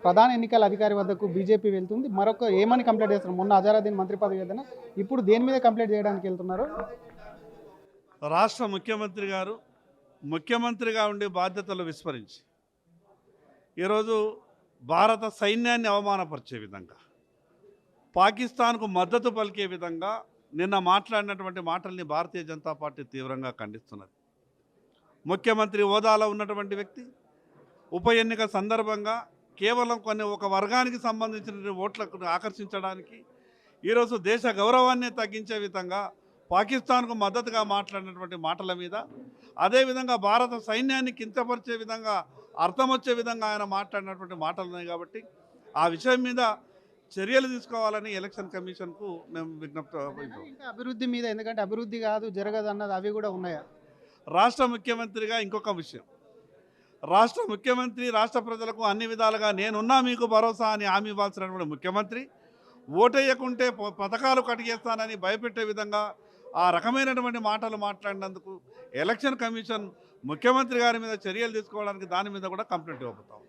ప్రధాన ఎన్నికల అధికారి వద్దకు బీజేపీ వెళ్తుంది. మరొక ఏమని కంప్లైంట్ చేస్తున్నారు? మొన్న అజారుద్దీన్ మంత్రి పదవి ఏదైనా ఇప్పుడు దేని మీద కంప్లైంట్ చేయడానికి వెళ్తున్నారు? రాష్ట్ర ముఖ్యమంత్రి గారు ముఖ్యమంత్రిగా ఉండే బాధ్యతలు విస్మరించి ఈరోజు భారత సైన్యాన్ని అవమానపరిచే విధంగా, పాకిస్తాన్కు మద్దతు పలికే విధంగా నిన్న మాట్లాడినటువంటి మాటల్ని భారతీయ జనతా పార్టీ తీవ్రంగా ఖండిస్తున్నది. ముఖ్యమంత్రి హోదాలో ఉన్నటువంటి వ్యక్తి ఉప ఎన్నిక సందర్భంగా కేవలం ఒక వర్గానికి సంబంధించిన ఓట్లకు ఆకర్షించడానికి ఈరోజు దేశ గౌరవాన్ని తగ్గించే విధంగా పాకిస్తాన్కు మద్దతుగా మాట్లాడినటువంటి మాటల మీద, అదేవిధంగా భారత సైన్యాన్ని కించపరిచే విధంగా, అర్థం వచ్చే విధంగా ఆయన మాట్లాడినటువంటి మాటలు ఉన్నాయి. కాబట్టి ఆ విషయం మీద చర్యలు తీసుకోవాలని ఎలక్షన్ కమిషన్కు మేము విజ్ఞప్తి. ఇంకా అభివృద్ధి మీద, ఎందుకంటే అభివృద్ధి కాదు జరగదు అన్నది అవి కూడా ఉన్నాయా? రాష్ట్ర ముఖ్యమంత్రిగా ఇంకొక విషయం, రాష్ట్ర ముఖ్యమంత్రి రాష్ట్ర ప్రజలకు అన్ని విధాలుగా నేనున్నా మీకు భరోసా అని హామీ ఇవ్వాల్సినటువంటి ముఖ్యమంత్రి ఓటేయకుంటే పథకాలు కటిగేస్తానని భయపెట్టే విధంగా ఆ రకమైనటువంటి మాటలు మాట్లాడినందుకు ఎలక్షన్ కమిషన్ ముఖ్యమంత్రి గారి మీద చర్యలు తీసుకోవడానికి దాని మీద కూడా కంప్లైంట్ ఇవ్వబోతాం.